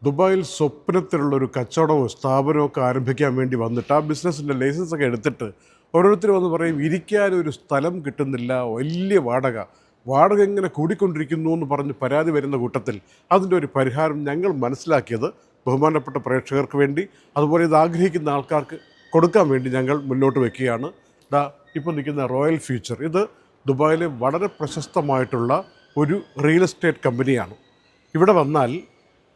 ദുബായിൽ സ്വപ്നത്തിലുള്ളൊരു കച്ചവടമോ സ്ഥാപനമോ ഒക്കെ ആരംഭിക്കാൻ വേണ്ടി വന്നിട്ട് ആ ബിസിനസ്സിൻ്റെ ലൈസൻസൊക്കെ എടുത്തിട്ട് ഓരോരുത്തർ വന്ന് പറയും ഇരിക്കാനൊരു സ്ഥലം കിട്ടുന്നില്ല, വലിയ വാടക ഇങ്ങനെ കൂടിക്കൊണ്ടിരിക്കുന്നു എന്ന് പറഞ്ഞ് പരാതി വരുന്ന കൂട്ടത്തിൽ അതിൻ്റെ ഒരു പരിഹാരം ഞങ്ങൾ മനസ്സിലാക്കിയത് ബഹുമാനപ്പെട്ട പ്രേക്ഷകർക്ക് വേണ്ടി, അതുപോലെ ഇത് ആഗ്രഹിക്കുന്ന ആൾക്കാർക്ക് കൊടുക്കാൻ വേണ്ടി ഞങ്ങൾ മുന്നോട്ട് വയ്ക്കുകയാണ്. ഇപ്പോൾ നിൽക്കുന്ന റോയൽ ഫ്യൂച്ചർ, ഇത് ദുബായിലെ വളരെ പ്രശസ്തമായിട്ടുള്ള ഒരു റിയൽ എസ്റ്റേറ്റ് കമ്പനിയാണ്. ഇവിടെ വന്നാൽ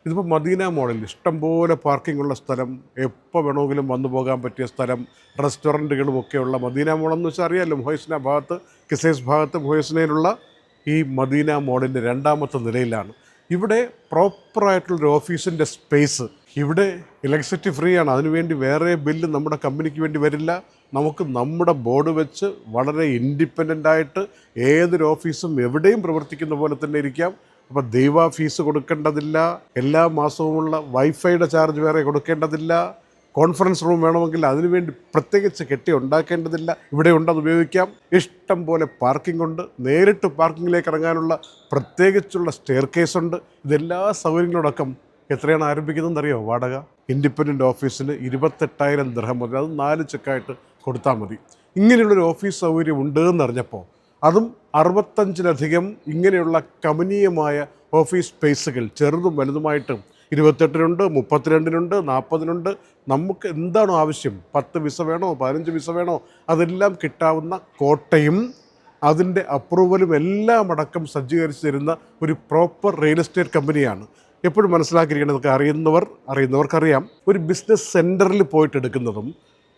ഇതിപ്പോൾ മദീന മോഡൽ ഇഷ്ടംപോലെ പാർക്കിംഗ് ഉള്ള സ്ഥലം, എപ്പോൾ വേണമെങ്കിലും വന്നു പോകാൻ പറ്റിയ സ്ഥലം, റെസ്റ്റോറൻറ്റുകളും ഒക്കെയുള്ള മദീന മോളെന്ന് വെച്ചാൽ അറിയാമല്ലോ, മുഹൈസിന ഭാഗത്ത്, കിസൈസ് ഭാഗത്ത് മുഹൈസിനയിലുള്ള ഈ മദീന മോളിൻ്റെ രണ്ടാമത്തെ നിലയിലാണ്. ഇവിടെ പ്രോപ്പറായിട്ടുള്ളൊരു ഓഫീസിൻ്റെ സ്പേസ്, ഇവിടെ ഇലക്ട്രിസിറ്റി ഫ്രീ ആണ്, അതിനുവേണ്ടി വേറെ ബില്ല് നമ്മുടെ കമ്പനിക്ക് വേണ്ടി വരില്ല. നമുക്ക് നമ്മുടെ ബോർഡ് വെച്ച് വളരെ ഇൻഡിപെൻഡൻ്റായിട്ട് ഏതൊരു ഓഫീസും എവിടെയും പ്രവർത്തിക്കുന്ന പോലെ തന്നെ ഇരിക്കാം. അപ്പോൾ ദൈവ ഫീസ് കൊടുക്കേണ്ടതില്ല, എല്ലാ മാസവുമുള്ള വൈഫൈയുടെ ചാർജ് വേറെ കൊടുക്കേണ്ടതില്ല, കോൺഫറൻസ് റൂം വേണമെങ്കിൽ അതിനുവേണ്ടി പ്രത്യേകിച്ച് കെട്ടി ഉണ്ടാക്കേണ്ടതില്ല, ഇവിടെ ഉണ്ടത് ഉപയോഗിക്കാം. ഇഷ്ടം പോലെ പാർക്കിംഗ് ഉണ്ട്, നേരിട്ട് പാർക്കിങ്ങിലേക്ക് ഇറങ്ങാനുള്ള പ്രത്യേകിച്ചുള്ള സ്റ്റെയർ കേസ് ഉണ്ട്. ഇതെല്ലാ സൗകര്യങ്ങളോടൊപ്പം എത്രയാണ് ആരംഭിക്കുന്നതെന്ന് അറിയോ വാടക? ഇൻഡിപെൻഡൻറ്റ് ഓഫീസിന് 28,000 ദിർഹം മതി, അത് 4 ചെക്കായിട്ട് കൊടുത്താൽ മതി. ഇങ്ങനെയുള്ളൊരു ഓഫീസ് സൗകര്യം ഉണ്ട് എന്നറിഞ്ഞപ്പോൾ, അതും 65-ലധികം ഇങ്ങനെയുള്ള കമനീയമായ ഓഫീസ് സ്പേസുകൾ ചെറുതും വലുതുമായിട്ടും 28-നുണ്ട്, 32-നുണ്ട്, 40-നുണ്ട്. നമുക്ക് എന്താണോ ആവശ്യം, 10 വിസ വേണോ, 15 വിസ വേണോ, അതെല്ലാം കിട്ടാവുന്ന കോട്ടയും അതിൻ്റെ അപ്രൂവലും എല്ലാം അടക്കം സജ്ജീകരിച്ച് തരുന്ന ഒരു പ്രോപ്പർ റിയൽ എസ്റ്റേറ്റ് കമ്പനിയാണ്. എപ്പോഴും മനസ്സിലാക്കിയിരിക്കണം, ഇതൊക്കെ അറിയുന്നവർക്കറിയാം, ഒരു ബിസിനസ് സെൻറ്ററിൽ പോയിട്ട് എടുക്കുന്നതും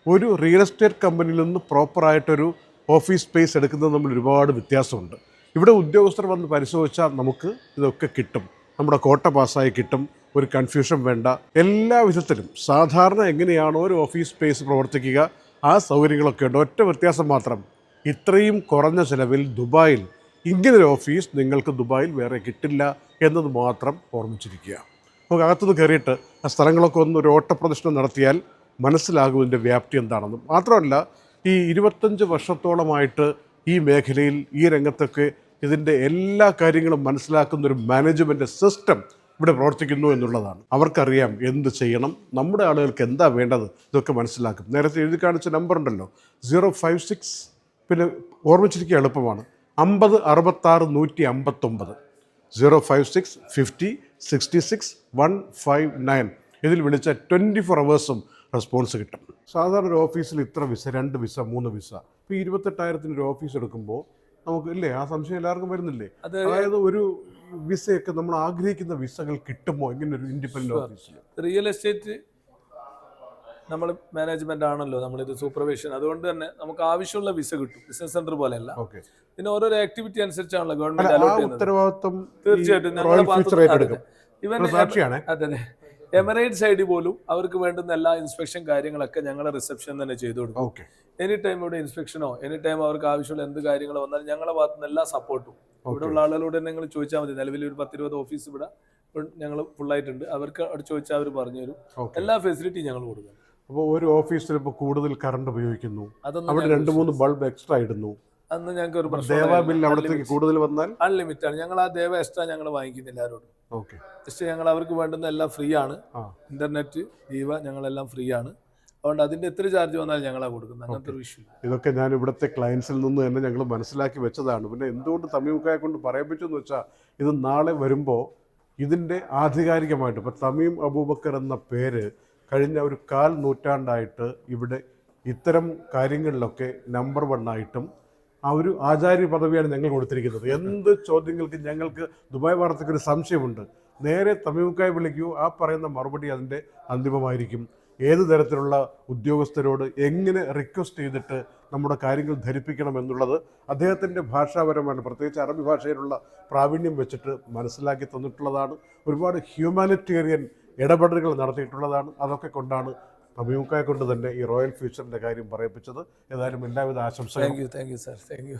ഒരു റിയൽ എസ്റ്റേറ്റ് കമ്പനിയിൽ നിന്ന് പ്രോപ്പറായിട്ടൊരു ഓഫീസ് സ്പേസ് എടുക്കുന്നത് തമ്മിൽ ഒരുപാട് വ്യത്യാസമുണ്ട്. ഇവിടെ ഉദ്യോഗസ്ഥർ വന്ന് പരിശോധിച്ചാൽ നമുക്ക് ഇതൊക്കെ കിട്ടും, നമ്മുടെ കോട്ട പാസ്സായി കിട്ടും, ഒരു കൺഫ്യൂഷൻ വേണ്ട. എല്ലാ വിധത്തിലും സാധാരണ എങ്ങനെയാണോ ഒരു ഓഫീസ് സ്പേസ് പ്രവർത്തിക്കുക ആ സൗകര്യങ്ങളൊക്കെ ഉണ്ട്. ഒറ്റ വ്യത്യാസം മാത്രം, ഇത്രയും കുറഞ്ഞ ചിലവിൽ ദുബായിൽ ഇങ്ങനൊരു ഓഫീസ് നിങ്ങൾക്ക് ദുബായിൽ വേറെ കിട്ടില്ല എന്നത് മാത്രം ഓർമ്മിച്ചിരിക്കുക. നമുക്ക് അകത്തുനിന്ന് കയറിയിട്ട് ആ സ്ഥലങ്ങളൊക്കെ ഒന്ന് ഒരു ഓട്ടപ്രദർശനം നടത്തിയാൽ മനസ്സിലാകും ഇതിൻ്റെ വ്യാപ്തി എന്താണെന്നും. മാത്രമല്ല, ഈ 25 വർഷത്തോളമായിട്ട് ഈ മേഖലയിൽ, ഈ രംഗത്തൊക്കെ ഇതിൻ്റെ എല്ലാ കാര്യങ്ങളും മനസ്സിലാക്കുന്നൊരു മാനേജ്മെൻറ്റ് സിസ്റ്റം ഇവിടെ പ്രവർത്തിക്കുന്നു എന്നുള്ളതാണ്. അവർക്കറിയാം എന്ത് ചെയ്യണം, നമ്മുടെ ആളുകൾക്ക് എന്താ വേണ്ടത്, ഇതൊക്കെ മനസ്സിലാക്കും. നേരത്തെ എഴുതി കാണിച്ച നമ്പർ ഉണ്ടല്ലോ 056, പിന്നെ ഓർമ്മിച്ചിരിക്കുക എളുപ്പമാണ്, 50 66 159, 056 50 66 159. ഇതിൽ വിളിച്ച 24 അവേഴ്സും റെസ്പോൺസ് കിട്ടും. സാധാരണ ഒരു ഓഫീസിൽ ഇത്ര വിസ, 2 വിസ, 3 വിസ, ഇപ്പോൾ 28,000-ന് ഒരു ഓഫീസ് എടുക്കുമ്പോൾ നമുക്ക് ഇല്ലേ ആ സംശയം എല്ലാവർക്കും വരുന്നില്ലേ? അതായത് ഒരു വിസയൊക്കെ നമ്മൾ ആഗ്രഹിക്കുന്ന വിസകൾ കിട്ടുമോ ഇങ്ങനെ ഒരു ഇൻഡിപെൻഡന്റ് ഓഫീസിൽ? റിയൽ എസ്റ്റേറ്റ് നമ്മൾ മാനേജ്മെന്റ് ആണല്ലോ, നമ്മളിത് സൂപ്പർവിഷൻ, അതുകൊണ്ട് തന്നെ നമുക്ക് ആവശ്യമുള്ള വിസ കിട്ടും. ബിസിനസ് സെന്റർ പോലെയല്ല. പിന്നെ ഓരോരോ ആക്ടിവിറ്റി അനുസരിച്ചാണല്ലോ ഗവൺമെന്റ് അലോട്ട് ചെയ്യുന്നത്. തീർച്ചയായിട്ടും അതെ, എമിറേറ്റ്സ് ഐഡി പോലും അവർക്ക് വേണ്ടുന്ന എല്ലാ ഇൻസ്പെക്ഷൻ കാര്യങ്ങളൊക്കെ ഞങ്ങളെ റിസപ്ഷൻ തന്നെ ചെയ്തു കൊടുക്കും. എനി ടൈം ഇവിടെ ഇൻസ്പെക്ഷനോ എനി ടൈം അവർക്ക് ആവശ്യമുള്ള എന്ത് കാര്യങ്ങൾ വന്നാലും ഞങ്ങളെ ഭാഗത്ത് നിന്ന് എല്ലാ സപ്പോർട്ടും. ഇവിടെ ഉള്ള ആളുകളോട് തന്നെ നിങ്ങൾ ചോദിച്ചാൽ മതി. നിലവിൽ ഒരു 10-20 ഓഫീസ് ഇവിടെ ഞങ്ങൾ ഫുള്ളായിട്ടുണ്ട്. അവർക്ക് അവിടെ ചോദിച്ചാൽ അവർ പറഞ്ഞു തരും. എല്ലാ ഫെസിലിറ്റിയും ഞങ്ങൾ കൊടുക്കും. അപ്പോൾ ഒരു ഓഫീസിൽ ഇപ്പോൾ കൂടുതൽ കറണ്ട് ഉപയോഗിക്കുന്നു, അവിടെ 2-3 ബൾബ് എക്സ്ട്രാ ഇടുന്നു, അന്ന് ഞങ്ങൾക്ക് ഒരു പ്രശ്നം കൂടുതൽ വന്നാൽ അൺലിമിറ്റഡ് ആണ്. ഞങ്ങൾ ആ ദേവ എക്സ്ട്രാ ഞങ്ങൾ വാങ്ങിക്കുന്നില്ല ആരോടും. ജസ്റ്റ് ഞങ്ങൾ അവർക്ക് വേണ്ടുന്ന എല്ലാം ഫ്രീ ആണ്. ഇന്റർനെറ്റ്, ദീവ, ഞങ്ങളെല്ലാം ഫ്രീ ആണ്. അതുകൊണ്ട് അതിന്റെ എത്ര ചാർജ് വന്നാലും ഞങ്ങളാ കൊടുക്കുന്നത്. അങ്ങനത്തെ ഒരു ഇഷ്യൂ. ഇതൊക്കെ ഞാൻ ഇവിടുത്തെ ക്ലയൻസിൽ നിന്ന് തന്നെ ഞങ്ങൾ മനസ്സിലാക്കി വെച്ചതാണ്. പിന്നെ എന്തുകൊണ്ട് തമീമുക്കായെ കൊണ്ട് പറയാൻ പറ്റുമെന്ന് വെച്ചാൽ, ഇത് നാളെ വരുമ്പോൾ ഇതിൻ്റെ ആധികാരികമായിട്ട് ഇപ്പോൾ തമീം അബൂബക്കർ എന്ന പേര് കഴിഞ്ഞ ഒരു 1/4 നൂറ്റാണ്ടായിട്ട് ഇവിടെ ഇത്തരം കാര്യങ്ങളിലൊക്കെ നമ്പർ 1 ആയിട്ടും ആ ഒരു ആചാര്യ പദവിയാണ് ഞങ്ങൾ കൊടുത്തിരിക്കുന്നത്. എന്ത് ചോദ്യങ്ങൾക്ക് ഞങ്ങൾക്ക് ദുബായ് വാർത്തയ്ക്ക് ഒരു സംശയമുണ്ട്, നേരെ തമീമുക്കായി വിളിക്കൂ, ആ പറയുന്ന മറുപടി അതിൻ്റെ അന്തിമമായിരിക്കും. ഏത് തരത്തിലുള്ള ഉദ്യോഗസ്ഥരോട് എങ്ങനെ റിക്വസ്റ്റ് ചെയ്തിട്ട് നമ്മുടെ കാര്യങ്ങൾ ധരിപ്പിക്കണം എന്നുള്ളത് അദ്ദേഹത്തിൻ്റെ ഭാഷാപരമാണ്, പ്രത്യേകിച്ച് അറബി ഭാഷയിലുള്ള പ്രാവീണ്യം വെച്ചിട്ട് മനസ്സിലാക്കി തന്നിട്ടുള്ളതാണ്. ഒരുപാട് ഹ്യൂമാനിറ്റേറിയൻ ഇടപെടലുകൾ നടത്തിയിട്ടുള്ളതാണ്. അതൊക്കെ കൊണ്ടാണ് തമീമുക്കായെ കൊണ്ട് തന്നെ ഈ റോയൽ ഫ്യൂച്ചറിൻ്റെ കാര്യം പറയിപ്പിച്ചത്. ഏതായാലും എല്ലാവിധ ആശംസകളും. Thank you sir, thank you.